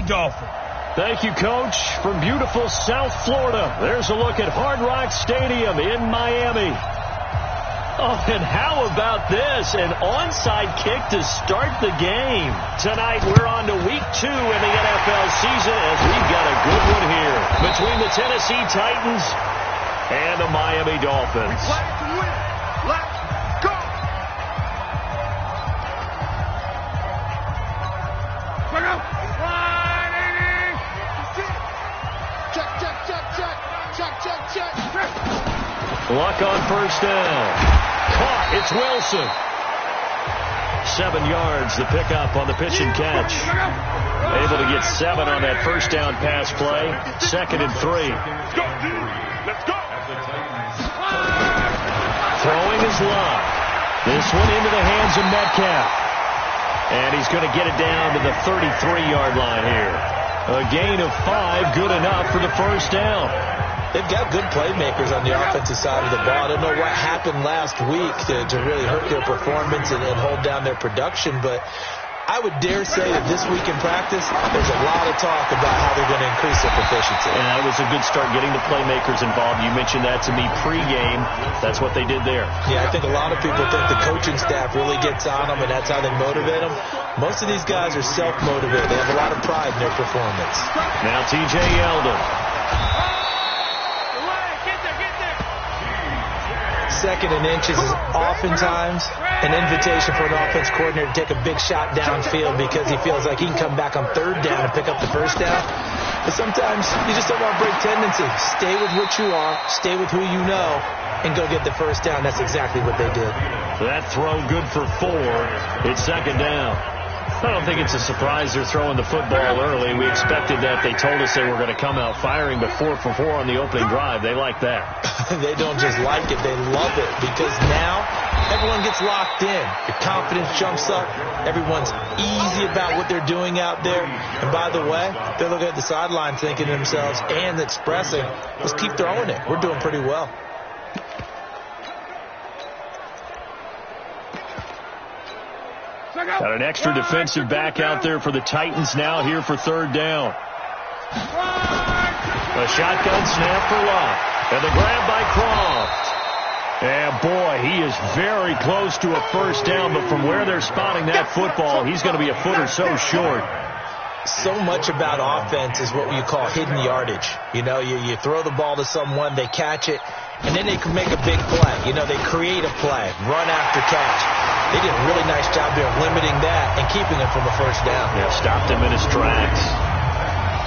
Miami Dolphins. Thank you, Coach. From beautiful South Florida, there's a look at Hard Rock Stadium in Miami. Oh, and how about this? An onside kick to start the game. Tonight, we're on to week 2 in the NFL season, as we've got a good one here between the Tennessee Titans and the Miami Dolphins. We play to win. Let's go. Bring up. Check. Luck on first down. Caught. It's Wilson. 7 yards, the pickup on the pitch and catch. Able to get 7 on that first down pass play. 2nd and 3. Let's go. Throwing his Luck. This one into the hands of Metcalf. And he's going to get it down to the 33-yard line here. A gain of 5, good enough for the first down. They've got good playmakers on the offensive side of the ball. I don't know what happened last week to really hurt their performance and hold down their production, but I would dare say that this week in practice, there's a lot of talk about how they're going to increase their proficiency. And that was a good start, getting the playmakers involved. You mentioned that to me pregame. That's what they did there. Yeah, I think a lot of people think the coaching staff really gets on them, and that's how they motivate them. Most of these guys are self-motivated. They have a lot of pride in their performance. Now T.J. Yeldon. 2nd and inches is oftentimes an invitation for an offense coordinator to take a big shot downfield because he feels like he can come back on 3rd down and pick up the first down. But sometimes you just don't want to break tendency. Stay with what you are, stay with who you know, and go get the first down. That's exactly what they did. So that throw good for 4. It's 2nd down. I don't think it's a surprise they're throwing the football early. We expected that. They told us they were going to come out firing, but 4 for 4 on the opening drive. They like that. They don't just like it, they love it, because now everyone gets locked in. Your confidence jumps up. Everyone's easy about what they're doing out there. And by the way, they're looking at the sideline thinking to themselves and expressing, let's keep throwing it. We're doing pretty well. Got an extra defensive back out there for the Titans now here for 3rd down. A shotgun snap for Luck. And the grab by Croft. And boy, he is very close to a first down, but from where they're spotting that football, he's going to be a foot or so short. So much about offense is what you call hidden yardage. You know, you throw the ball to someone, they catch it, and then they can make a big play. You know, they create a play, run after catch. They did a really nice job there of limiting that and keeping him from a first down. Yeah, stopped him in his tracks.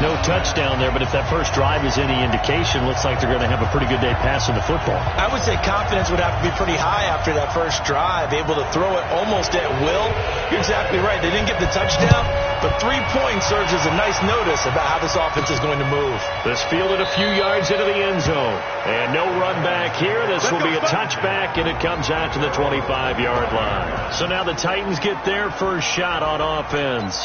No touchdown there, but if that first drive is any indication, looks like they're going to have a pretty good day passing the football. I would say confidence would have to be pretty high after that first drive, able to throw it almost at will. You're exactly right. They didn't get the touchdown, but 3 points serves as a nice notice about how this offense is going to move. This fielded a few yards into the end zone. And no run back here. This will be a touchback, and it comes out to the 25-yard line. So now the Titans get their first shot on offense.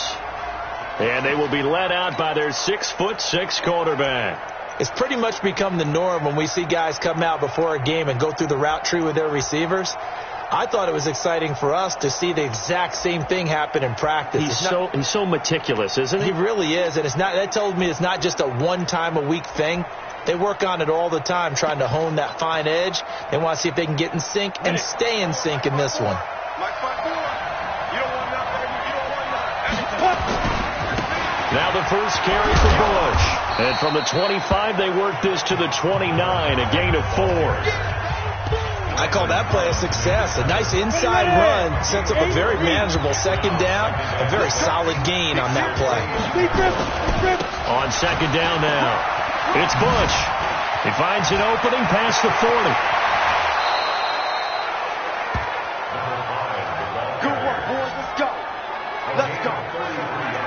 And they will be led out by their 6'6" quarterback. It's pretty much become the norm when we see guys come out before a game and go through the route tree with their receivers. I thought it was exciting for us to see the exact same thing happen in practice. He's so meticulous, isn't he? He really is, and that tells me it's not just a one-time-a-week thing. They work on it all the time, trying to hone that fine edge. They want to see if they can get in sync and stay in sync in this one. Now the first carry for Bush. And from the 25, they work this to the 29, a gain of 4. I call that play a success. A nice inside run sets up a very manageable 2nd down. A very solid gain on that play. On 2nd down now, it's Bush. He finds an opening past the 40. Good work, boys. Let's go. Let's go.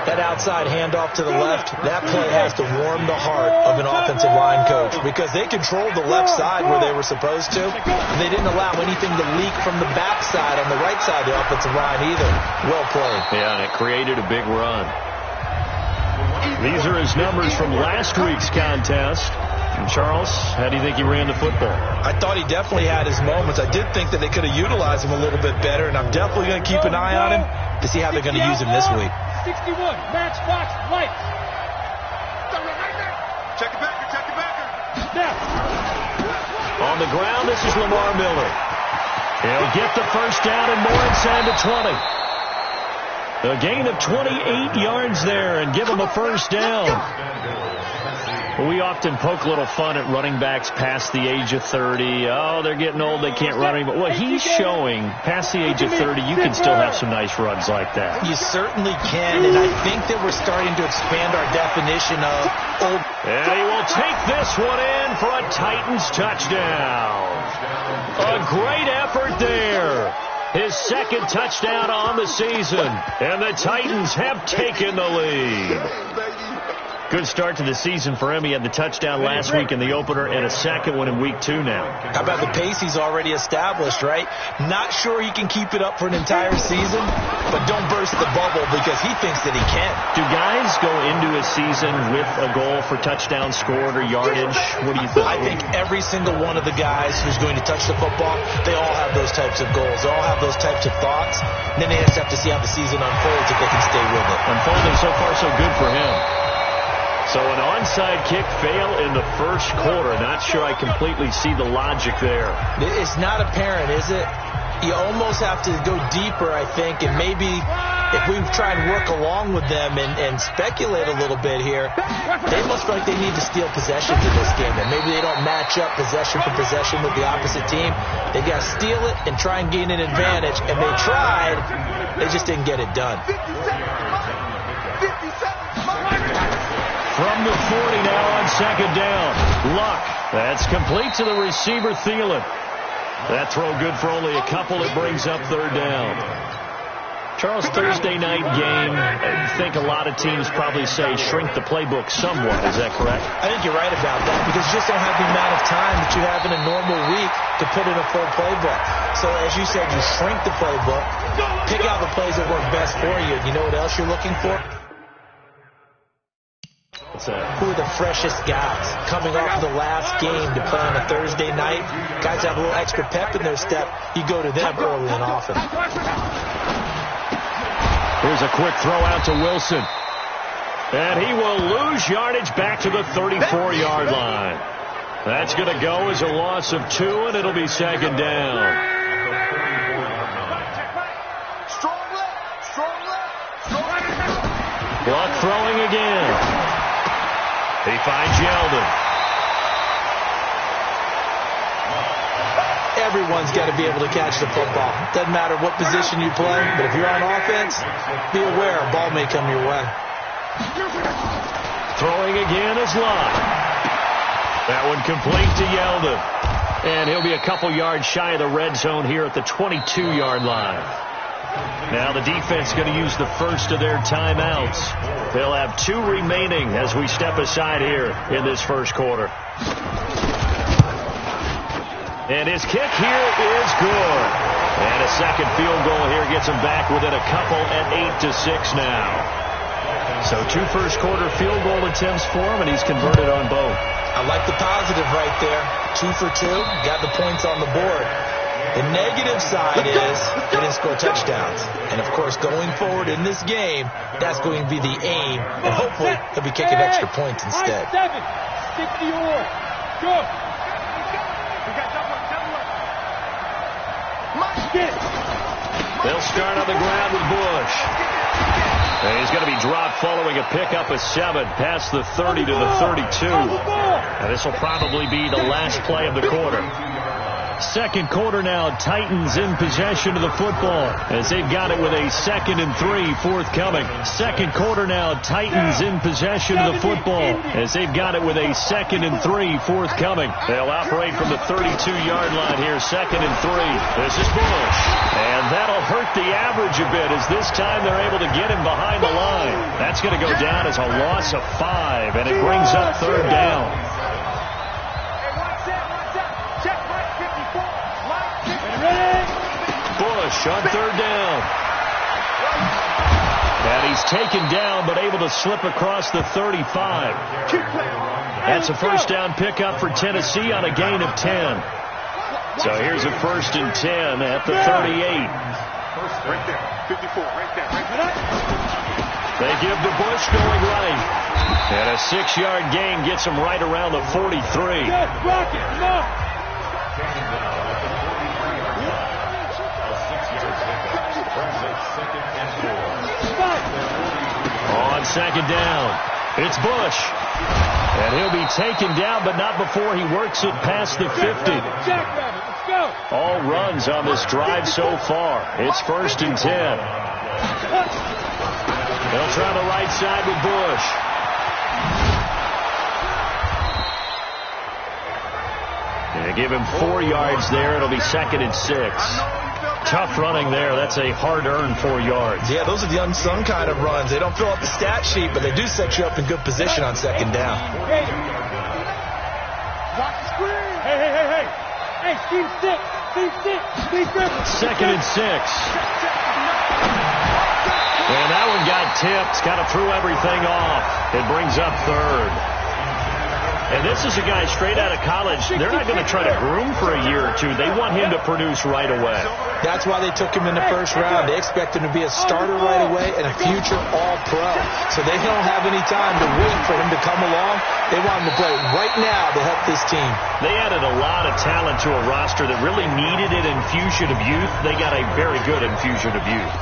That outside handoff to the left, that play has to warm the heart of an offensive line coach because they controlled the left side where they were supposed to, and they didn't allow anything to leak from the backside on the right side of the offensive line either. Well played. Yeah, and it created a big run. These are his numbers from last week's contest. And Charles, how do you think he ran the football? I thought he definitely had his moments. I did think that they could have utilized him a little bit better, and I'm definitely going to keep an eye on him to see how they're going to use him this week. 61, matchbox lights. This is Lamar Miller. He'll get the first down and more inside the 20. A gain of 28 yards there and give him a first down. We often poke a little fun at running backs past the age of 30. Oh, they're getting old, they can't run anymore. Well, he's showing past the age of 30, you can still have some nice runs like that. You certainly can, and I think that we're starting to expand our definition of old. And he will take this one in for a Titans touchdown. A great effort there. His second touchdown on the season, and the Titans have taken the lead. Good start to the season for him. He had the touchdown last week in the opener and a second one in week 2 now. How about the pace he's already established, right? Not sure he can keep it up for an entire season, but don't burst the bubble because he thinks that he can. Do guys go into a season with a goal for touchdown scored or yardage? What do you think? I think every single one of the guys who's going to touch the football, they all have those types of goals. They all have those types of thoughts. And then they just have to see how the season unfolds if they can stay with it. Unfolding so far so good for him. So an onside kick fail in the first quarter. Not sure I completely see the logic there. It's not apparent, is it? You almost have to go deeper, I think, and maybe if we try and work along with them and speculate a little bit here, they must feel like they need to steal possessions in this game, and maybe they don't match up possession for possession with the opposite team. They got to steal it and try and gain an advantage, and they tried. They just didn't get it done. From the 40 now on second down. Luck. That's complete to the receiver, Thielen. That throw good for only a couple. It brings up third down. Charles, Thursday night game, I think a lot of teams probably say shrink the playbook somewhat. Is that correct? I think you're right about that because you just don't have the amount of time that you have in a normal week to put in a full playbook. So as you said, you shrink the playbook, pick out the plays that work best for you. You know what else you're looking for? Who are the freshest guys coming off the last game to play on a Thursday night? Guys have a little extra pep in their step. You go to them early and often. Here's a quick throw out to Wilson. And he will lose yardage back to the 34-yard line. That's going to go as a loss of 2, and it'll be second down. Luck throwing again. He finds Yeldon. Everyone's got to be able to catch the football. Doesn't matter what position you play, but if you're on offense, be aware a ball may come your way. Throwing again is Luck. That one complete to Yeldon. And he'll be a couple yards shy of the red zone here at the 22-yard line. Now the defense going to use the first of their timeouts. They'll have 2 remaining as we step aside here in this first quarter. And his kick here is good. And a second field goal here gets him back within a couple at 8-6 now. So 2 first-quarter field goal attempts for him, and he's converted on both. I like the positive right there. 2 for 2, got the points on the board. The negative side is they didn't score touchdowns. And, of course, going forward in this game, that's going to be the aim. And hopefully he'll be kicking extra points instead. 7, stick to your oar. Go. They'll start on the ground with Bush. And he's going to be dropped following a pickup of 7 past the 30 to the 32. And this will probably be the last play of the quarter. Second quarter now, Titans in possession of the football as they've got it with a 2nd and 3 forthcoming. Second quarter now, Titans in possession of the football as they've got it with a 2nd and 3 forthcoming. They'll operate from the 32-yard line here, 2nd and 3. This is Bush. And that'll hurt the average a bit as this time they're able to get him behind the line. That's going to go down as a loss of 5, and it brings up third down. Bush on third down. And he's taken down but able to slip across the 35. That's a first down pickup for Tennessee on a gain of 10. So here's a 1st and 10 at the 38. Right there. 54, right there. They give to Bush going right. And a 6-yard gain gets him right around the 43. On second down, it's Bush. And he'll be taken down, but not before he works it past the 50. All runs on this drive so far. It's 1st and 10. They'll try the right side with Bush. They give him 4 yards there. It'll be 2nd and 6. Tough running there. That's a hard-earned 4 yards. Yeah, those are the unsung kind of runs. They don't fill up the stat sheet, but they do set you up in good position on second down. Hey, Steve, stick. 2nd and 6. And that one got tipped. Kind of threw everything off. It brings up 3rd. And this is a guy straight out of college. They're not going to try to groom for a year or 2. They want him to produce right away. That's why they took him in the 1st round. They expect him to be a starter right away and a future All-Pro. So they don't have any time to wait for him to come along. They want him to play right now to help this team. They added a lot of talent to a roster that really needed an infusion of youth. They got a very good infusion of youth.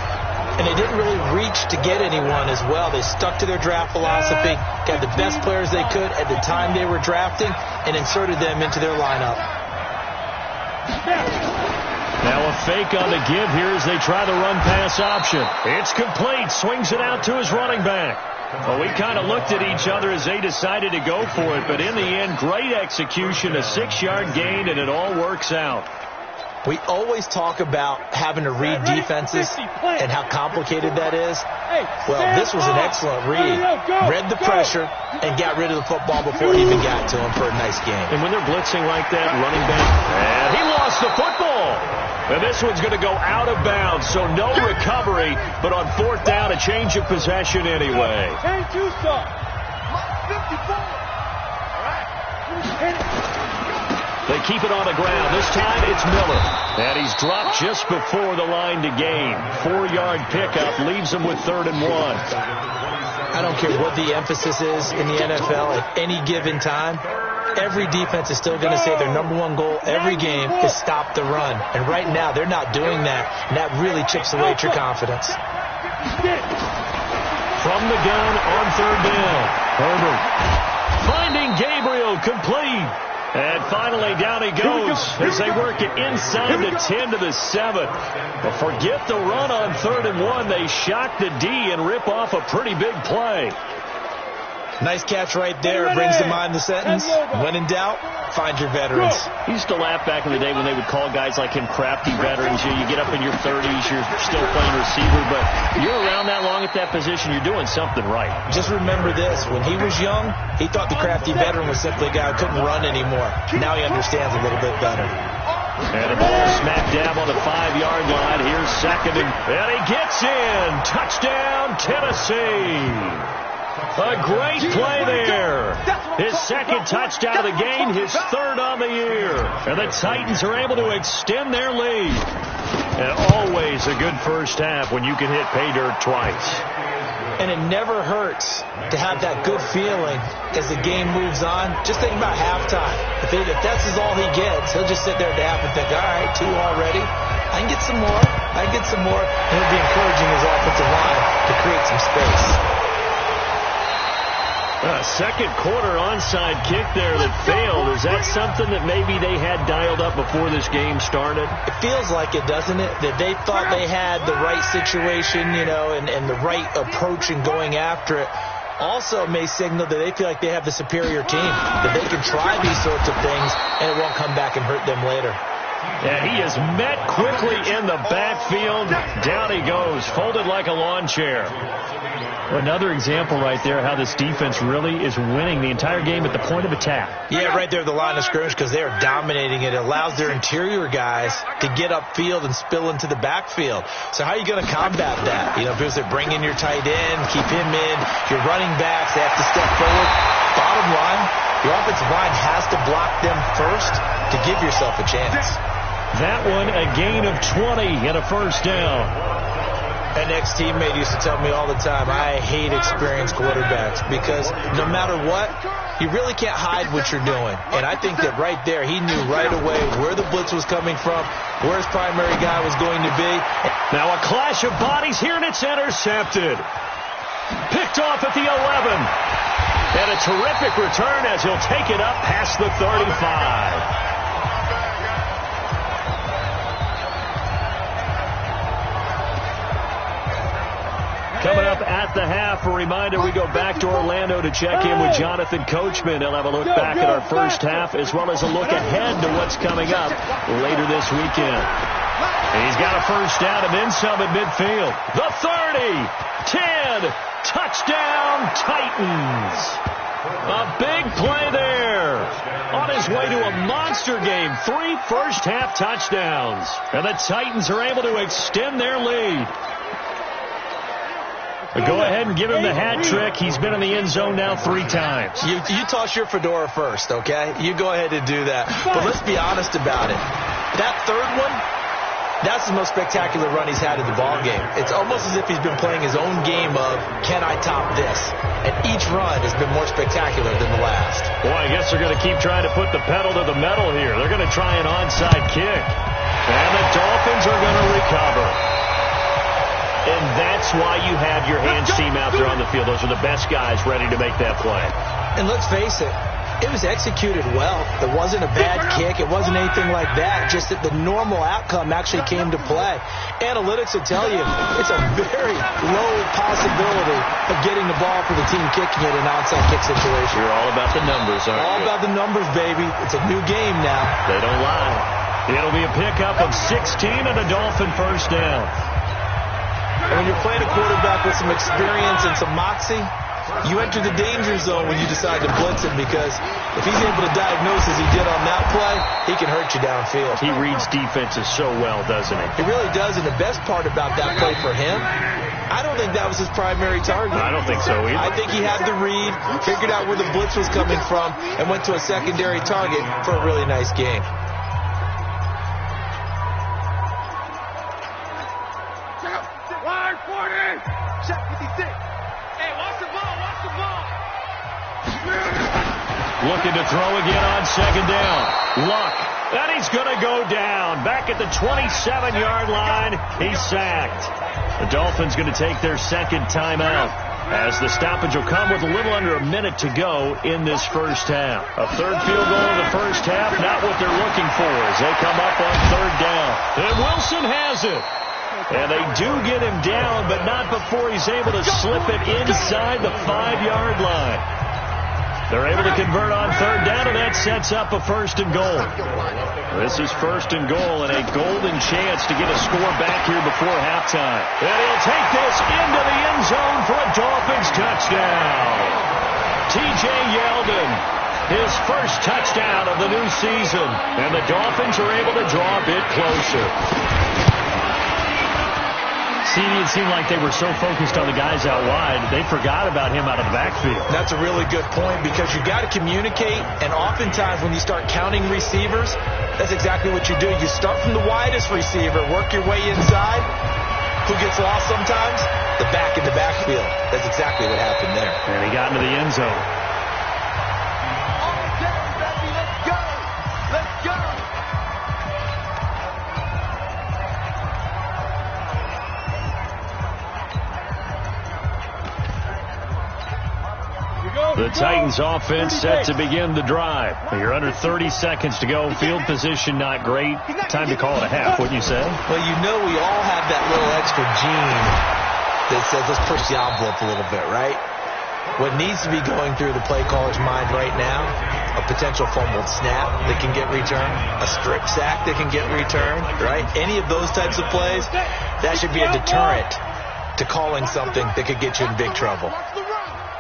And they didn't really reach to get anyone as well. They stuck to their draft philosophy, got the best players they could at the time they were drafting, and inserted them into their lineup. Now a fake on the give here as they try the run-pass option. It's complete. Swings it out to his running back. Well, we kind of looked at each other as they decided to go for it, but in the end, great execution, a 6-yard gain, and it all works out. We always talk about having to read defenses and how complicated that is. Well, this was an excellent read. Read the pressure and got rid of the football before it even got to him for a nice game. And when they're blitzing like that, running back, and he lost the football. And this one's going to go out of bounds, so no recovery, but on 4th down, a change of possession anyway. Change to start. 54. All right. They keep it on the ground. This time it's Miller. And he's dropped just before the line to gain. 4-yard pickup leaves him with 3rd and 1. I don't care what the emphasis is in the NFL at any given time. Every defense is still going to say their #1 goal every game is stop the run. And right now they're not doing that. And that really chips away at your confidence. From the gun on 3rd down. Herbert finding Gabriel complete. And finally, down he goes as they work it inside the 10 to the 7. But forget the run on 3rd and 1. They shock the D and rip off a pretty big play. Nice catch right there. Brings to mind the sentence, when in doubt, find your veterans. He used to laugh back in the day when they would call guys like him crafty veterans. You get up in your 30s, you're still playing receiver, but you're around that long at that position, you're doing something right. Just remember this. When he was young, he thought the crafty veteran was simply a guy who couldn't run anymore. Now he understands a little bit better. And the ball smack dab on the 5-yard line. Here's 2nd and he gets in. Touchdown, Tennessee. A great play there. His 2nd touchdown of the game, his 3rd on the year. And the Titans are able to extend their lead. And always a good first half when you can hit pay dirt twice. And it never hurts to have that good feeling as the game moves on. Just think about halftime. If that's all he gets, he'll just sit there at the half and think, all right, 2 already. I can get some more. And he'll be encouraging his offensive line to create some space. Second quarter onside kick there that failed. Is that something that maybe they had dialed up before this game started? It feels like it, doesn't it? That they thought they had the right situation, and the right approach in going after it. Also may signal that they feel like they have the superior team, that they can try these sorts of things, and it won't come back and hurt them later. Yeah, he is met quickly in the backfield. Down he goes, folded like a lawn chair. Another example right there how this defense really is winning the entire game at the point of attack. Yeah, right there at the line of scrimmage because they are dominating it. It allows their interior guys to get upfield and spill into the backfield. So how are you going to combat that? Because they bring in your tight end, keep him in. Your running backs, they have to step forward. Bottom line, the offensive line has to block them first to give yourself a chance. That one, a gain of 20 and a first down. An ex-teammate used to tell me all the time, I hate experienced quarterbacks because no matter what, you really can't hide what you're doing. And I think that right there, he knew right away where the blitz was coming from, where his primary guy was going to be. Now a clash of bodies here, and it's intercepted. Picked off at the 11. And a terrific return as he'll take it up past the 35. Coming up at the half, a reminder, we go back to Orlando to check in with Jonathan Coachman. He'll have a look back at our first half as well as a look ahead to what's coming up later this weekend. And he's got a first down and then some at midfield. The 30, 10, touchdown Titans. A big play there. On his way to a monster game, 3 first-half touchdowns. And the Titans are able to extend their lead. Go ahead and give him the hat trick. He's been in the end zone now 3 times. You toss your fedora first, okay? You go ahead and do that. But let's be honest about it. That third one, that's the most spectacular run he's had in the ballgame. It's almost as if he's been playing his own game of, can I top this? And each run has been more spectacular than the last. Boy, I guess they're going to keep trying to put the pedal to the metal here. They're going to try an onside kick. And the Dolphins are going to recover. And that's why you have your hands team out there on the field. Those are the best guys ready to make that play. And let's face it, it was executed well. It wasn't a bad kick. It wasn't anything like that. Just that the normal outcome actually came to play. Analytics will tell you it's a very low possibility of getting the ball for the team kicking it in an onside kick situation. You're all about the numbers, aren't you? All about the numbers, baby. It's a new game now. They don't lie. It'll be a pickup of 16 and a Dolphin first down. And when you're playing a quarterback with some experience and some moxie, you enter the danger zone when you decide to blitz him, because if he's able to diagnose as he did on that play, he can hurt you downfield. He reads defenses so well, doesn't he? He really does, and the best part about that play for him, I don't think that was his primary target. I don't think so either. I think he had the read, figured out where the blitz was coming from, and went to a secondary target for a really nice game. Looking to throw again on second down. Luck. And he's going to go down. Back at the 27-yard line. He's sacked. The Dolphins going to take their second timeout, as the stoppage will come with a little under a minute to go in this first half. A third field goal in the first half, not what they're looking for as they come up on third down. And Wilson has it. And they do get him down, but not before he's able to slip it inside the 5-yard line. They're able to convert on third down, and that sets up a first and goal. This is first and goal, and a golden chance to get a score back here before halftime. And he'll take this into the end zone for a Dolphins touchdown. T.J. Yeldon, his first touchdown of the new season, and the Dolphins are able to draw a bit closer. It seemed like they were so focused on the guys out wide, they forgot about him out of the backfield. That's a really good point, because you got to communicate, and oftentimes when you start counting receivers, that's exactly what you do. You start from the widest receiver, work your way inside. Who gets lost sometimes? The back in the backfield. That's exactly what happened there. And he got into the end zone. The Titans offense set to begin the drive. You're under 30 seconds to go. Field position not great. Time to call it a half, wouldn't you say? Well, you know we all have that little extra gene that says let's push the envelope a little bit, right? What needs to be going through the play caller's mind right now, a potential fumbled snap that can get returned, a strip sack that can get returned, right? Any of those types of plays, that should be a deterrent to calling something that could get you in big trouble.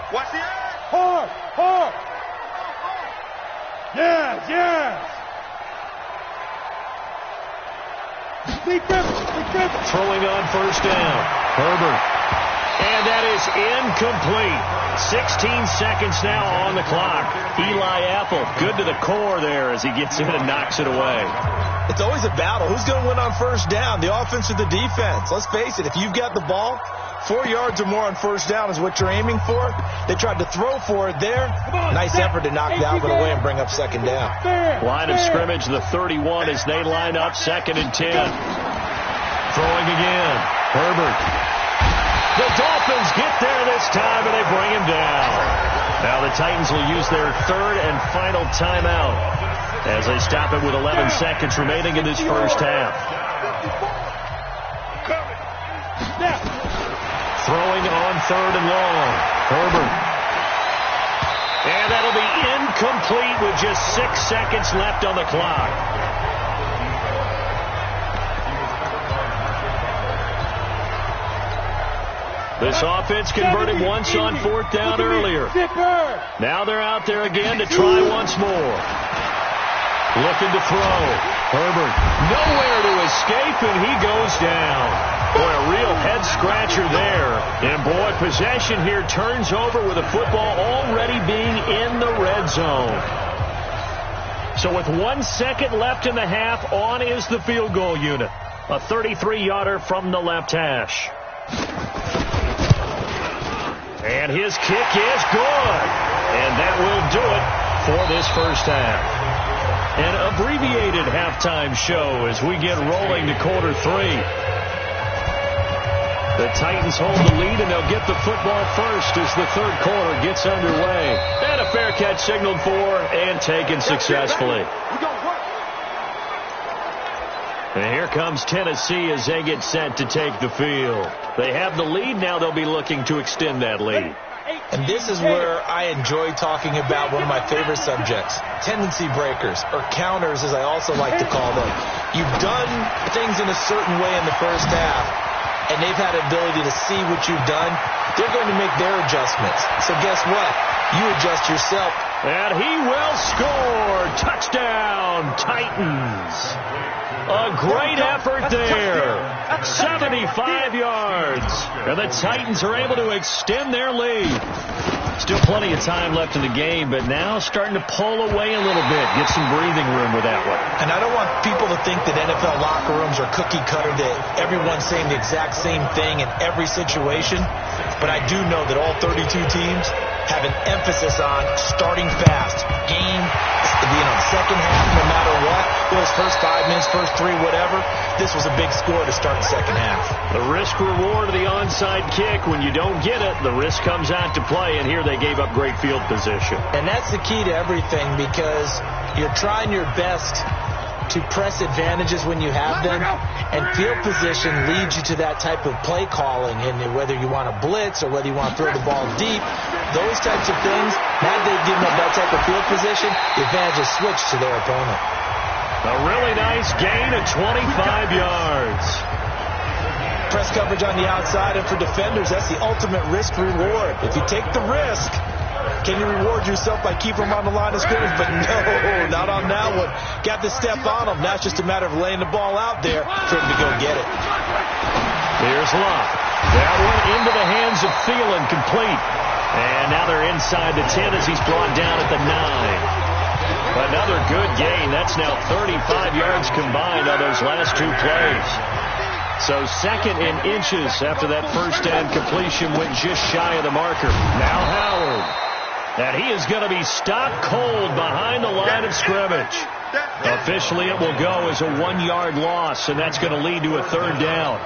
Watch the eye. Hard, hard. Yes, yes. Throwing on first down. Herbert And that is incomplete. 16 seconds now on the clock. Eli Apple, good to the core there as he gets in and knocks it away. It's always a battle. Who's going to win on first down, the offense or the defense? Let's face it, if you've got the ball, 4 yards or more on first down is what you're aiming for. They tried to throw for it there. Nice effort to knock that one away and bring up second down. Line of scrimmage, the 31 as they line up 2nd and 10. Throwing again. Herbert. The Dolphins get there this time, and they bring him down. Now the Titans will use their 3rd and final timeout as they stop it with 11 seconds remaining in this first half. Throwing on 3rd and long. Herbert. And that'll be incomplete with just 6 seconds left on the clock. This offense converted once on 4th down earlier. Now they're out there again to try once more. Looking to throw. Herbert nowhere to escape, and he goes down. Boy, a real head-scratcher there. And, boy, possession here turns over with the football already being in the red zone. So with 1 second left in the half, on is the field goal unit. A 33-yarder from the left hash. And his kick is good. And that will do it for this first half. An abbreviated halftime show as we get rolling to quarter 3. The Titans hold the lead, and they'll get the football first as the 3rd quarter gets underway. And a fair catch signaled for and taken successfully. And here comes Tennessee as they get set to take the field. They have the lead. Now they'll be looking to extend that lead. And this is where I enjoy talking about one of my favorite subjects, tendency breakers, or counters as I also like to call them. You've done things in a certain way in the first half, and they've had the ability to see what you've done. They're going to make their adjustments. So guess what? You adjust yourself. And he will score. Touchdown, Titans. A great effort there. 75 yards. And the Titans are able to extend their lead. Still plenty of time left in the game, but now starting to pull away a little bit. Get some breathing room with that one. And I don't want people to think that NFL locker rooms are cookie cutter, that everyone's saying the exact same thing in every situation. But I do know that all 32 teams have an emphasis on starting fast. Game, second half, no matter what. Those first 5 minutes, first 3, whatever. This was a big score to start the second half. The risk reward of the onside kick. When you don't get it, the risk comes out to play, and here they gave up great field position. And that's the key to everything, because you're trying your best to press advantages when you have them, and field position leads you to that type of play calling, and whether you want to blitz or whether you want to throw the ball deep, those types of things, now they've given up that type of field position, the advantage is switched to their opponent. A really nice gain of 25 yards. Press coverage on the outside, and for defenders, that's the ultimate risk reward. If you take the risk, can you reward yourself by keeping them on the line of scrimmage? But no, not on that one. Got to step on them. Now it's just a matter of laying the ball out there for him to go get it. Here's Locke. That one into the hands of Thielen, complete. And now they're inside the 10 as he's brought down at the 9. Another good gain. That's now 35 yards combined on those last 2 plays. So 2nd and inches after that first down completion went just shy of the marker. Now Howard. And he is going to be stopped cold behind the line of scrimmage. Officially, it will go as a 1-yard loss, and that's going to lead to a 3rd down.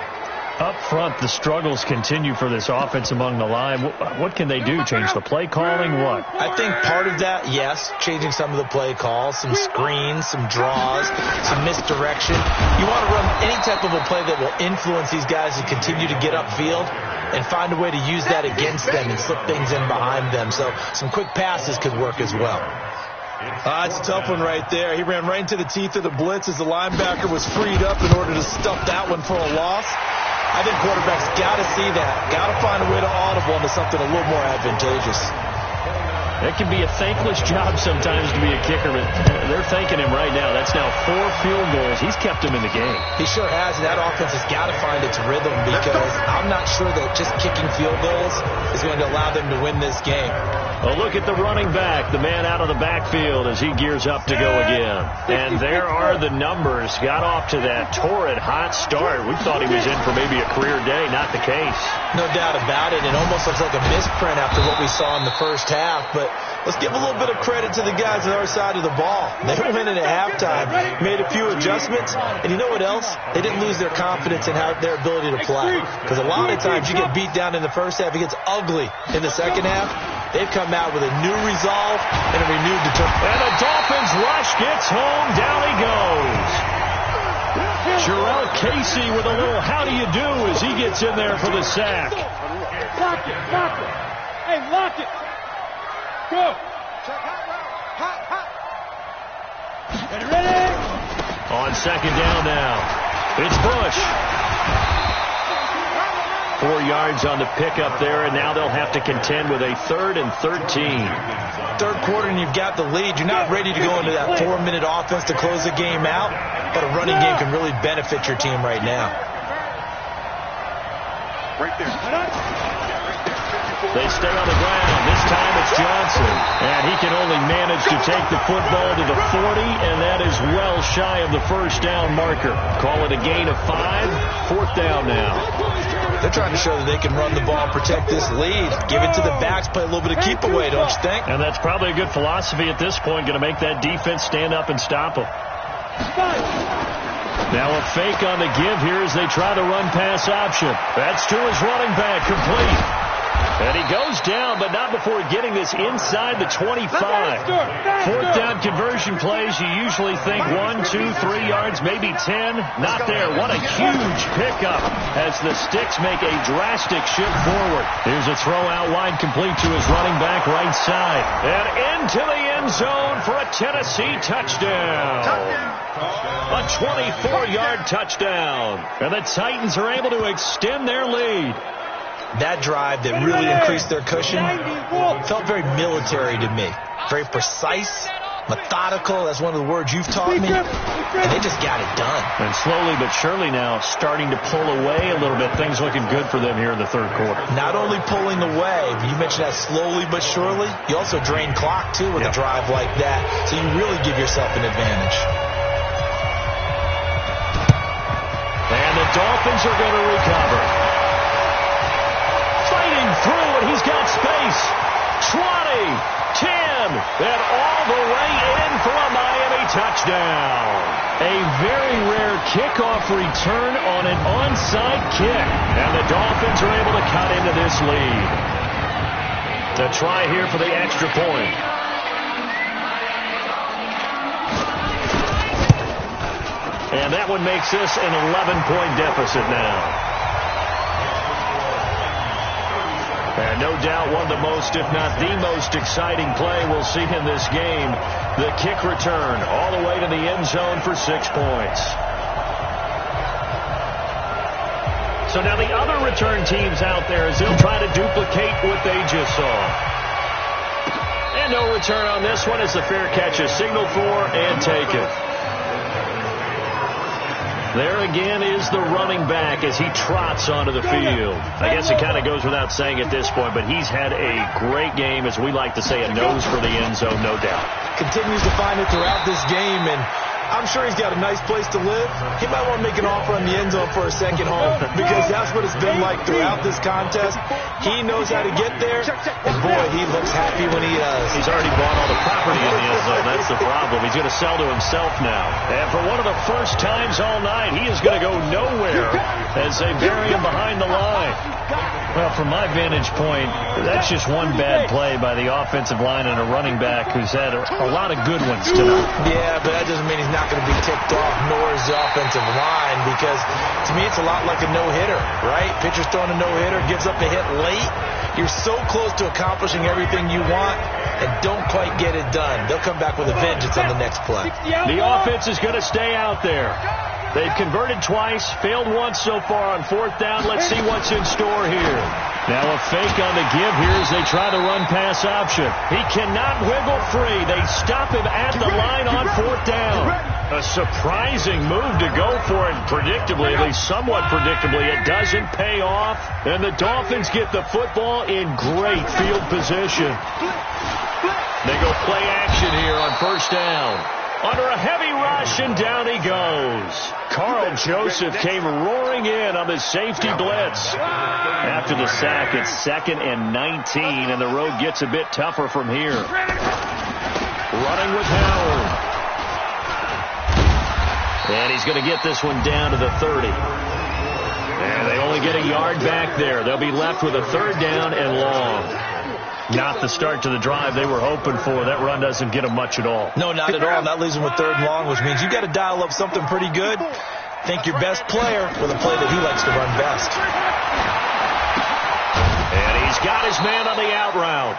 Up front, the struggles continue for this offense among the line. What can they do? Change the play calling? What? I think part of that, yes, changing some of the play calls, some screens, some draws, some misdirection. You want to run any type of a play that will influence these guys to continue to get upfield and find a way to use that against them and slip things in behind them. So some quick passes could work as well. It's a tough one right there. He ran right into the teeth of the blitz as the linebacker was freed up in order to stuff that one for a loss. I think quarterbacks got to see that. Got to find a way to audible into something a little more advantageous. It can be a thankless job sometimes to be a kicker, but they're thanking him right now. That's now 4 field goals. He's kept him in the game. He sure has. That offense has got to find its rhythm because I'm not sure that just kicking field goals is going to allow them to win this game. A look at the running back, the man out of the backfield as he gears up to go again. And there are the numbers. Got off to that torrid hot start. We thought he was in for maybe a career day. Not the case. No doubt about it. It almost looks like a misprint after what we saw in the first half. But let's give a little bit of credit to the guys on our side of the ball. They went in at halftime, made a few adjustments, and you know what else? They didn't lose their confidence in their ability to play. Because a lot of times you get beat down in the first half, it gets ugly in the second half. They've come out with a new resolve and a renewed determination. And the Dolphins rush gets home. Down he goes. Jarrell Casey with a little how do you do as he gets in there for the sack. Lock it, lock it. Hey, lock it. Go. Check hot, hot. Ready? On second down now. It's Bush. 4 yards on the pickup there, and now they'll have to contend with a 3rd and 13. Third quarter, and you've got the lead. You're not ready to go into that 4-minute offense to close the game out, but a running game can really benefit your team right now. Right there. They stay on the ground. This time it's Johnson, and he can only manage to take the football to the 40, and that is well shy of the first down marker. Call it a gain of 5. 4th down now. They're trying to show that they can run the ball and protect this lead. Give it to the backs, play a little bit of keep away, don't you think? And that's probably a good philosophy at this point, going to make that defense stand up and stop them. Now a fake on the give here as they try the run pass option. That's to his running back, complete. And he goes down, but not before getting this inside the 25. 4th down conversion plays, you usually think 1, 2, 3 yards, maybe 10. Not there. What a huge pickup as the Sticks make a drastic shift forward. Here's a throw out wide, complete to his running back right side. And into the end zone for a Tennessee touchdown. A 24-yard touchdown. And the Titans are able to extend their lead. That drive that really increased their cushion felt very military to me. Very precise, methodical. That's one of the words you've taught me. And they just got it done. And slowly but surely now starting to pull away a little bit. Things looking good for them here in the 3rd quarter. Not only pulling away, but you mentioned that slowly but surely. You also drain clock, too, with a drive like that. So you really give yourself an advantage. And the Dolphins are going to recover. Fighting through, and he's got space. 20, 10, and all the way in for a Miami touchdown. A very rare kickoff return on an onside kick. And the Dolphins are able to cut into this lead. The try here for the extra point. And that one makes this an 11-point deficit now. And no doubt one of the most, if not the most exciting play we'll see in this game. The kick return all the way to the end zone for 6 points. So now the other return teams out there as they'll try to duplicate what they just saw. And no return on this one as the fair catch is signaled for and taken. There again is the running back as he trots onto the field. I guess it kind of goes without saying at this point, but he's had a great game, as we like to say, a nose for the end zone, no doubt. Continues to find it throughout this game, and I'm sure he's got a nice place to live. He might want to make an offer on the end zone for a second home because that's what it's been like throughout this contest. He knows how to get there, and boy, he looks happy when he does. He's already bought all the property in the end zone. That's the problem. He's going to sell to himself now. And for one of the first times all night, he is going to go nowhere as they bury him behind the line. Well, from my vantage point, that's just one bad play by the offensive line and a running back who's had a lot of good ones tonight. Yeah, but that doesn't mean he's not going to be ticked off, nor is the offensive line, because to me it's a lot like a no-hitter, right? Pitcher's throwing a no-hitter, gives up a hit late. You're so close to accomplishing everything you want and don't quite get it done. They'll come back with a vengeance on the next play. The offense is going to stay out there. They've converted twice, failed once so far on 4th down. Let's see what's in store here. Now a fake on the give here as they try the run-pass option. He cannot wiggle free. They stop him at the line on 4th down. A surprising move to go for it. Predictably, at least somewhat predictably, it doesn't pay off. And the Dolphins get the football in great field position. They go play action here on 1st down. Under a heavy rush, and down he goes. Carl Joseph came roaring in on the safety blitz. After the sack, it's 2nd and 19, and the road gets a bit tougher from here. Running with Howard. And he's going to get this one down to the 30. And they only get a yard back there. They'll be left with a 3rd down and long. Not the start to the drive they were hoping for. That run doesn't get them much at all. No, not at all. That leaves them with 3rd and long, which means you got to dial up something pretty good. Think your best player with a play that he likes to run best. And he's got his man on the out route.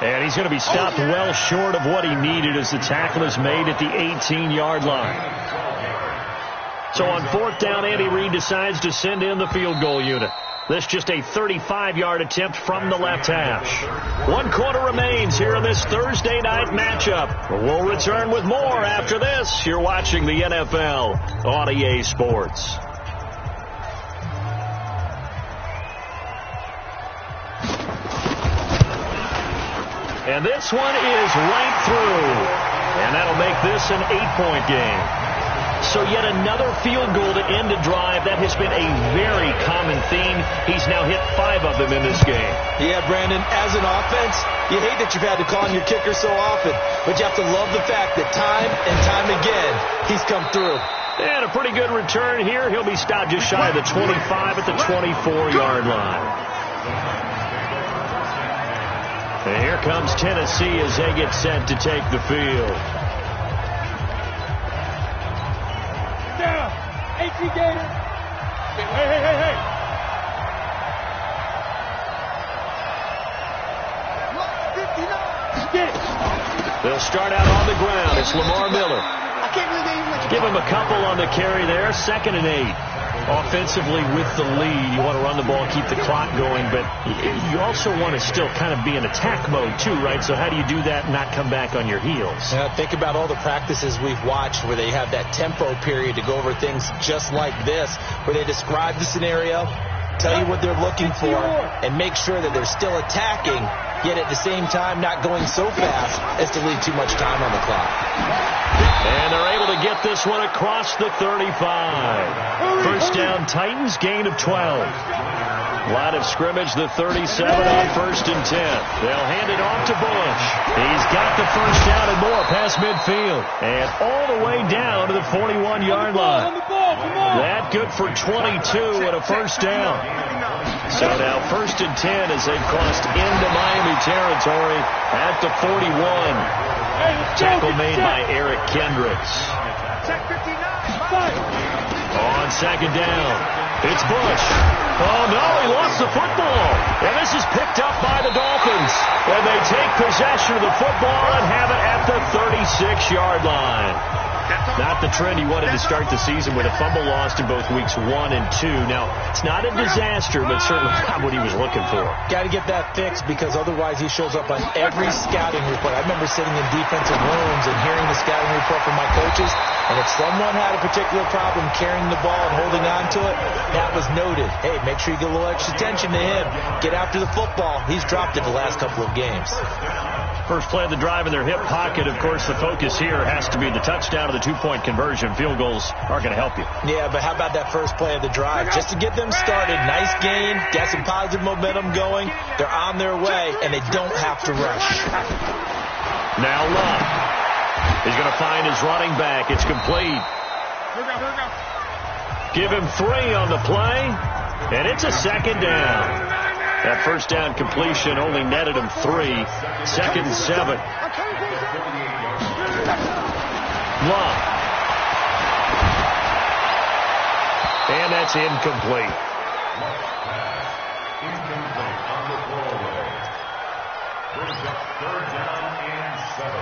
And he's going to be stopped well short of what he needed as the tackle is made at the 18-yard line. So on 4th down, Andy Reid decides to send in the field goal unit. This just a 35-yard attempt from the left hash. 1 quarter remains here in this Thursday night matchup. We'll return with more after this. You're watching the NFL on EA Sports. And this one is right through. And that'll make this an 8-point game. So yet another field goal to end a drive. That has been a very common theme. He's now hit 5 of them in this game. Yeah, Brandon, as an offense, you hate that you've had to call on your kicker so often, but you have to love the fact that time and time again, he's come through. And a pretty good return here. He'll be stopped just shy of the 25 at the 24-yard line. And here comes Tennessee as they get set to take the field. Gator. Hey. They'll start out on the ground. It's Lamar Miller. Give him a couple on the carry there. 2nd and 8. Offensively with the lead, you want to run the ball, keep the clock going, but you also want to still kind of be in attack mode too, right? So how do you do that and not come back on your heels? Think about all the practices we've watched where they have that tempo period to go over things just like this, where they describe the scenario, tell you what they're looking for, and make sure that they're still attacking, yet at the same time not going so fast as to leave too much time on the clock. And they're able to get this one across the 35. 1st down, Titans, gain of 12. Line of scrimmage, the 37 on 1st and 10. They'll hand it off to Bush. He's got the 1st down and more past midfield. And all the way down to the 41-yard line. That good for 22 and a 1st down. So now 1st and 10 as they've crossed into Miami territory at the 41. Tackle made by Eric Kendricks. On 2nd down, it's Bush. Oh, no, he lost the football. And this is picked up by the Dolphins. And they take possession of the football and have it at the 36-yard line. Not the trend he wanted to start the season with a fumble lost in both weeks 1 and 2. Now, it's not a disaster, but certainly not what he was looking for. Got to get that fixed because otherwise he shows up on every scouting report. I remember sitting in defensive rooms and hearing the scouting report from my coaches, and if someone had a particular problem carrying the ball and holding on to it, that was noted. Hey, make sure you get a little extra attention to him. Get after the football. He's dropped it the last couple of games. First play of the drive in their hip pocket. Of course, the focus here has to be the touchdown of the 2-point conversion. Field goals aren't going to help you. Yeah, but how about that first play of the drive? Just to get them started, nice gain, got some positive momentum going. They're on their way, and they don't have to rush. Now Love. He's going to find his running back. It's complete. Give him 3 on the play, and it's a 2nd down. That 1st down completion only netted him 3. 2nd and 7. Love. And that's incomplete. Incomplete on the throwaway. Brings up 3rd down and 7.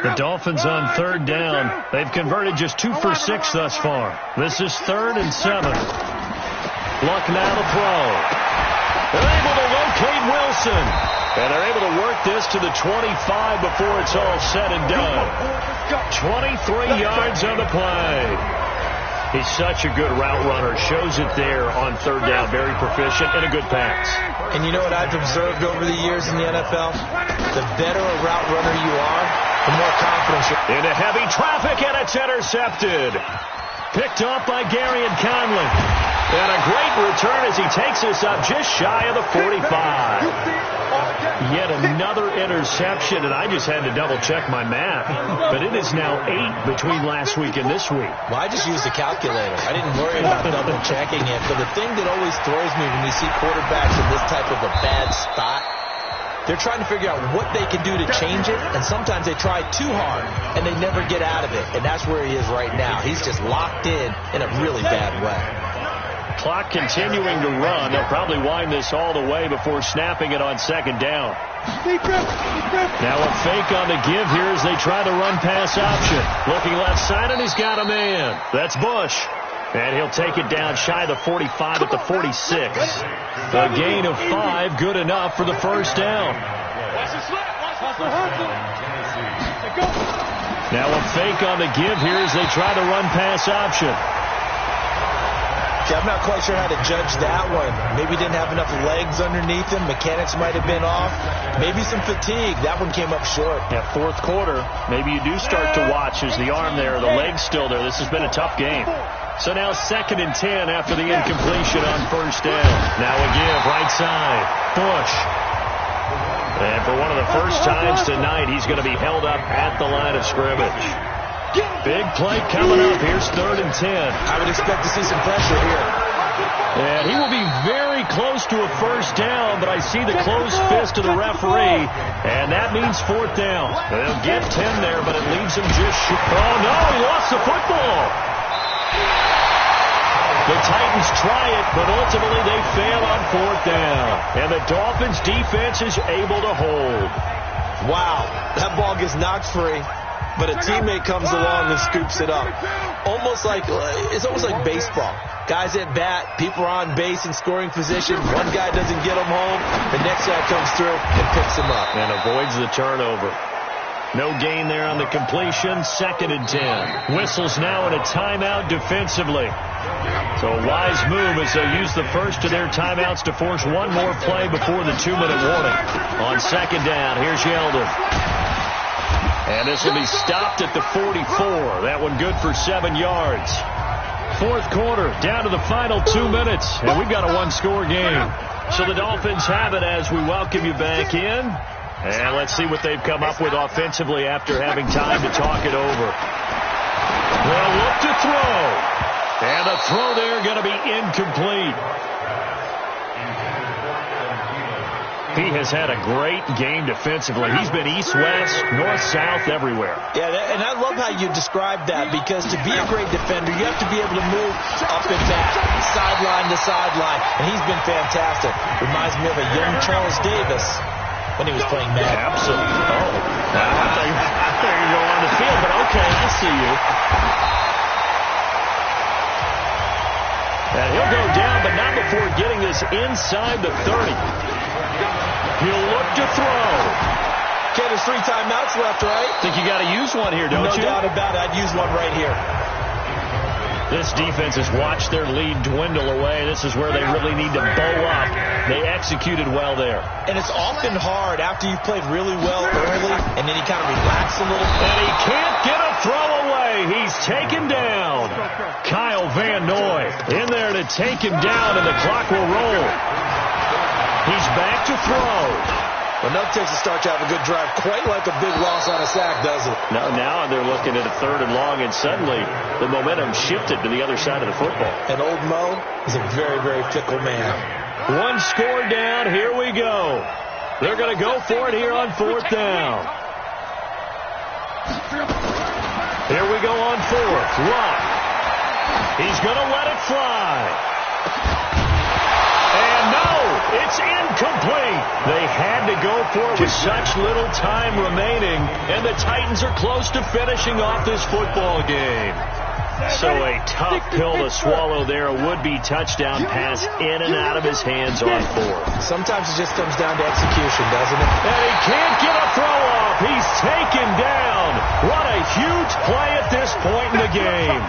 The Dolphins on third down. They've converted just 2 for 6 thus far. This is 3rd and 7. Luck now to throw. They're able to locate Wilson. And they're able to work this to the 25 before it's all said and done. 23 yards on the play. He's such a good route runner. Shows it there on third down. Very proficient and a good pass. And you know what I've observed over the years in the NFL? The better a route runner you are, the more confidence you're... Into heavy traffic, and it's intercepted. Picked off by Gary and Conley. And a great return as he takes us up just shy of the 45. Yet another interception, and I just had to double-check my math. But it is now 8 between last week and this week. Well, I just used a calculator. I didn't worry about double-checking it. But the thing that always throws me when you see quarterbacks in this type of a bad spot, they're trying to figure out what they can do to change it, and sometimes they try too hard, and they never get out of it. And that's where he is right now. He's just locked in a really bad way. Clock continuing to run. They'll probably wind this all the way before snapping it on second down. Now a fake on the give here as they try the run-pass option. Looking left side, and he's got a man. That's Bush. And he'll take it down shy of the 45 at the 46. A gain of 5, good enough for the first down. Now a fake on the give here as they try the run-pass option. I'm not quite sure how to judge that one. Maybe didn't have enough legs underneath him. Mechanics might have been off. Maybe some fatigue. That one came up short. Yeah, fourth quarter. Maybe you do start to watch as the arm there, the leg's still there. This has been a tough game. So now 2nd and 10 after the incompletion on first down. Now a give, right side. Bush. And for one of the first times tonight, he's going to be held up at the line of scrimmage. Big play coming up. Here's 3rd and 10. I would expect to see some pressure here. And he will be very close to a first down, but I see the closed fist of the referee, and that means 4th down. They'll get 10 there, but it leaves him just... Oh, no, he lost the football. The Titans try it, but ultimately they fail on 4th down. And the Dolphins' defense is able to hold. Wow, that ball gets knocked free. But a teammate comes along and scoops it up. It's almost like baseball. Guys at bat, people are on base in scoring position. One guy doesn't get him home. The next guy comes through and picks him up. And avoids the turnover. No gain there on the completion. 2nd and 10. Whistles now in a timeout defensively. So a wise move as they'll use the first of their timeouts to force one more play before the 2-minute warning. On 2nd down, here's Yeldon. And this will be stopped at the 44. That one good for 7 yards. Fourth quarter, down to the final 2 minutes. And we've got a one-score game. So the Dolphins have it as we welcome you back in. And let's see what they've come up with offensively after having time to talk it over. They'll look to throw. And the throw there going to be incomplete. He has had a great game defensively. He's been east-west, north-south, everywhere. Yeah, and I love how you describe that, because to be a great defender, you have to be able to move up and back, sideline to sideline, and he's been fantastic. Reminds me of a young Charles Davis when he was playing Madden. Absolutely. Oh, I thought you were going on the field, but okay, I see you. And he'll go down, but not before getting this inside the 30. He'll look to throw. Okay, there's 3 timeouts left, right? Think you got to use one here, don't you? No doubt about it. I'd use one right here. This defense has watched their lead dwindle away. This is where they really need to bow up. They executed well there. And it's often hard after you've played really well early, and then you kind of relax a little. And he can't get a throw away. He's taken down. Kyle Van Noy in there to take him down, and the clock will roll. He's back to throw. Well, now Texas start to have a good drive, quite like a big loss on a sack, doesn't it? Now they're looking at a 3rd and long, and suddenly the momentum shifted to the other side of the football. And old Mo is a very, very fickle man. One score down. Here we go. They're going to go for it here on 4th down. Here we go on 4th. Luck. He's going to let it fly. And no, It's incomplete. They had to go for it with such little time remaining, and the Titans are close to finishing off this football game. So a tough pill to swallow there. A would-be touchdown pass in and out of his hands on fourth. Sometimes it just comes down to execution, doesn't it? And he can't get a throw off. He's taken down. What a huge play at this point in the game.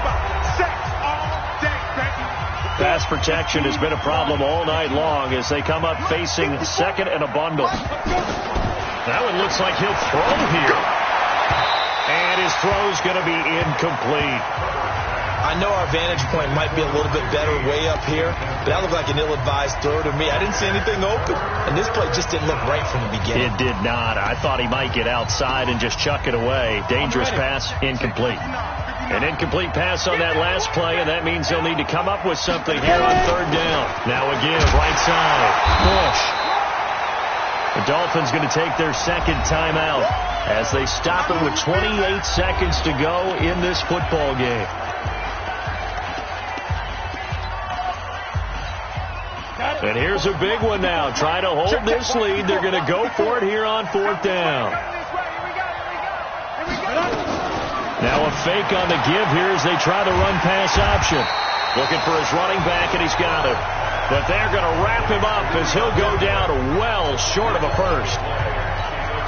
Pass protection has been a problem all night long as they come up facing second and a bundle. That one looks like he'll throw here. And his throw's going to be incomplete. I know our vantage point might be a little bit better way up here, but that looked like an ill-advised throw to me. I didn't see anything open, and this play just didn't look right from the beginning. It did not. I thought he might get outside and just chuck it away. Dangerous pass, incomplete. An incomplete pass on that last play, and that means they'll need to come up with something here on third down. Now again, right side, Bush. The Dolphins going to take their second timeout as they stop it with 28 seconds to go in this football game. And here's a big one now. Trying to hold this lead. They're going to go for it here on fourth down. Now a fake on the give here as they try the run-pass option. Looking for his running back, and he's got it. But they're going to wrap him up as he'll go down well short of a first.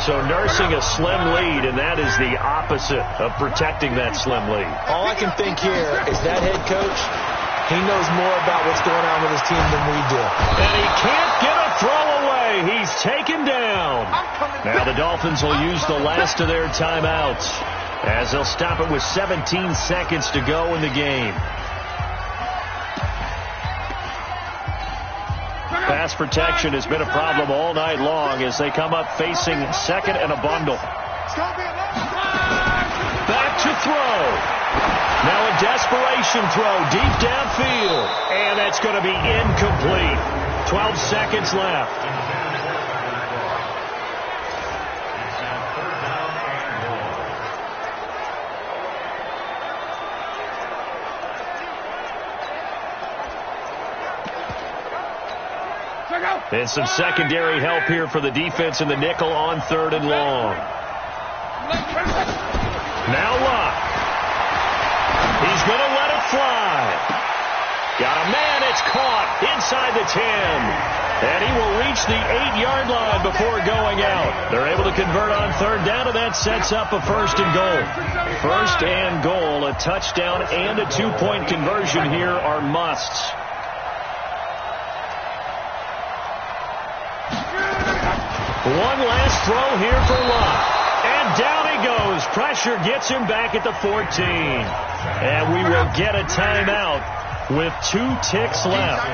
So nursing a slim lead, and that is the opposite of protecting that slim lead. All I can think here is that head coach, he knows more about what's going on with his team than we do. And he can't get a throw away. He's taken down. Now the Dolphins will use the last of their timeouts as they'll stop it with 17 seconds to go in the game. Pass protection has been a problem all night long as they come up facing second and a bundle. Back to throw. Now a desperation throw deep downfield. And that's going to be incomplete. 12 seconds left. And some secondary help here for the defense in the nickel on third and long. Now Luck. He's going to let it fly. Got a man. It's caught inside the 10. And he will reach the 8-yard line before going out. They're able to convert on third down, and that sets up a first and goal. First and goal, a touchdown and a 2-point conversion here are musts. One last throw here for Luck. And down he goes. Pressure gets him back at the 14. And we will get a timeout with 2 ticks left.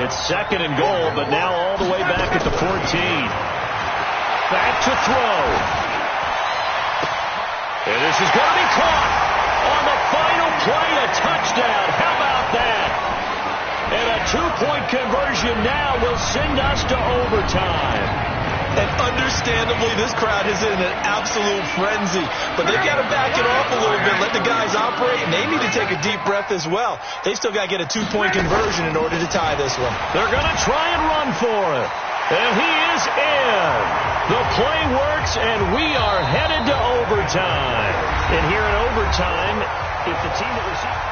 It's second and goal, but now all the way back at the 14. Back to throw. And this is going to be caught on the final play, a touchdown. How about that? And a 2-point conversion now will send us to overtime. And understandably, this crowd is in an absolute frenzy. But they've got to back it off a little bit, let the guys operate, and they need to take a deep breath as well. They've still got to get a 2-point conversion in order to tie this one. They're going to try and run for it. And he is in. The play works, and we are headed to overtime. And here in overtime, if the team that receives...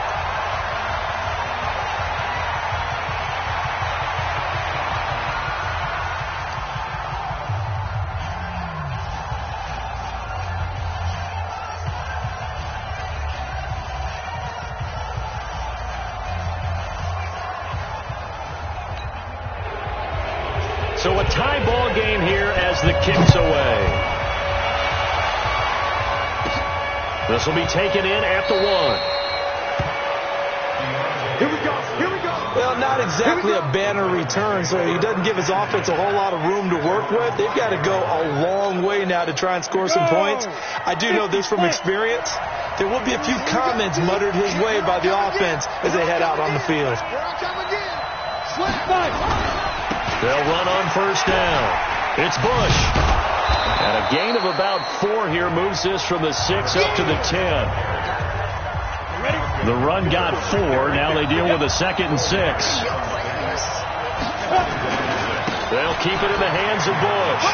So a tie ball game here as the kick's away. This will be taken in at the 1. Here we go. Here we go. Well, not exactly a banner return, so he doesn't give his offense a whole lot of room to work with. They've got to go a long way now to try and score some points. I do know this from experience. There will be a few comments muttered his way by the offense as they head out on the field. They'll run on first down. It's Bush. And a gain of about 4 here moves this from the 6 up to the 10. The run got 4. Now they deal with a 2nd and 6. They'll keep it in the hands of Bush.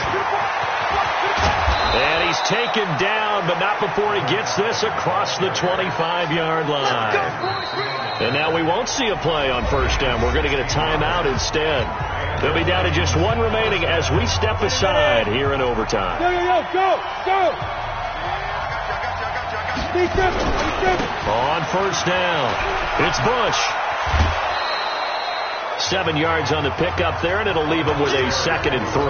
And he's taken down, but not before he gets this across the 25-yard line. And now we won't see a play on first down. We're going to get a timeout instead. They'll be down to just one remaining as we step aside here in overtime. Go! On first down, it's Bush. 7 yards on the pickup there, and it'll leave him with a 2nd and 3.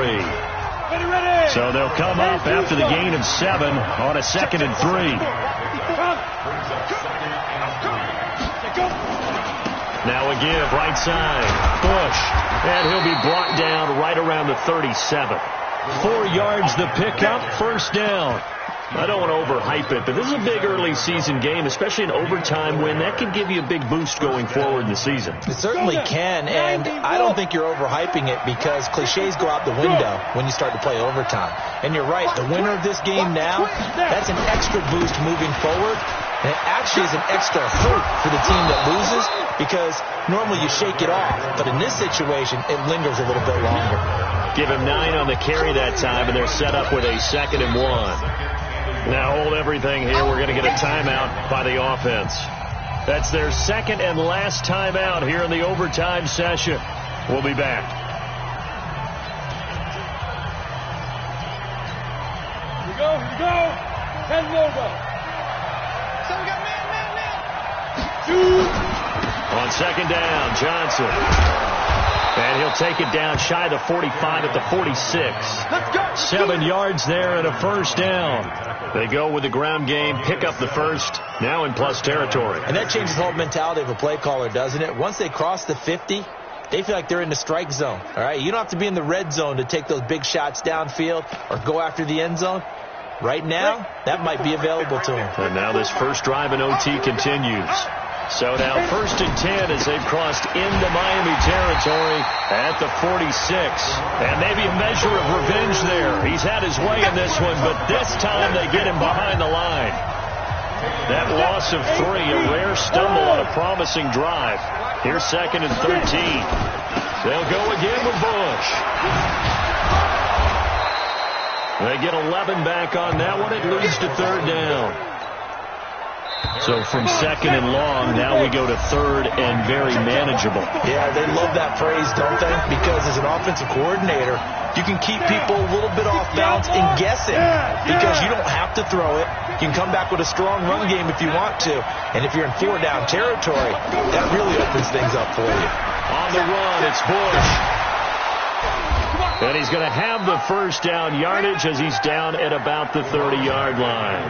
Ready. So they'll come up after the gain of 7 on a 2nd and 3. Now a give, right side, Bush. And he'll be brought down right around the 37. 4 yards the pickup, first down. I don't want to overhype it, but this is a big early season game, especially an overtime win. That can give you a big boost going forward in the season. It certainly can, and I don't think you're overhyping it because cliches go out the window when you start to play overtime. And you're right, the winner of this game now, that's an extra boost moving forward. And it actually is an extra hurt for the team that loses because normally you shake it off. But in this situation, it lingers a little bit longer. Give him 9 on the carry that time, and they're set up with a 2nd and 1. Now hold everything here. We're going to get a timeout by the offense. That's their 2nd and last timeout here in the overtime session. We'll be back. Here we go. Head logo. So we got man. On 2nd down, Johnson. And he'll take it down shy of the 45 at the 46. Let's go. 7 yards there and a first down. They go with the ground game, pick up the first, now in plus territory. And that changes the whole mentality of a play caller, doesn't it? Once they cross the 50, they feel like they're in the strike zone. All right, you don't have to be in the red zone to take those big shots downfield or go after the end zone. Right now, that might be available to them. And now this first drive in OT continues. So now 1st and 10 as they've crossed into Miami territory at the 46. And maybe a measure of revenge there. He's had his way in this one, but this time they get him behind the line. That loss of 3, a rare stumble on a promising drive. Here's 2nd and 13. They'll go again with Bush. They get 11 back on that one. It leads to 3rd down. So from 2nd and long, now we go to 3rd and very manageable. Yeah, they love that phrase, don't they? Because as an offensive coordinator, you can keep people a little bit off balance and guessing because you don't have to throw it. You can come back with a strong run game if you want to. And if you're in 4-down territory, that really opens things up for you. On the run, it's Bush. And he's going to have the first down yardage as he's down at about the 30-yard line.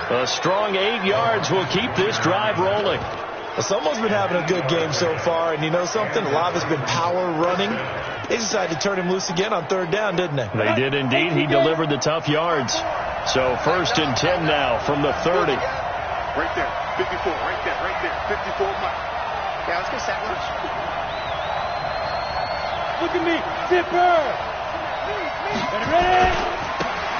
A strong 8 yards will keep this drive rolling. Well, someone's been having a good game so far, and you know something? A lot of it's been power running. They decided to turn him loose again on 3rd down, didn't they? They did indeed. He delivered the tough yards. So 1st and 10 now from the 30. Right there. 54. Right there. 54. Yeah, let's get sandwich. Look at me. Zipper. Ready?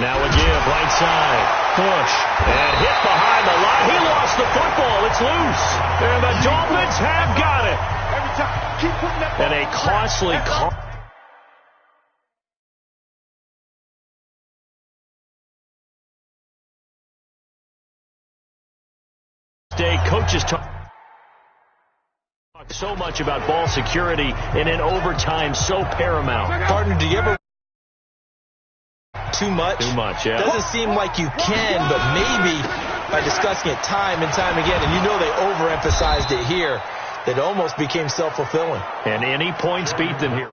Now a give, right side. Bush. And hit behind the line. He lost the football. It's loose. And the Dolphins have got it. Every time. Keep putting that ball. And a costly call. Coaches talk so much about ball security and in overtime so paramount. Partner, do you ever too much? Too much, yeah. Doesn't seem like you can, but maybe by discussing it time and time again, and you know they overemphasized it here, that it almost became self-fulfilling. And any points beat them here.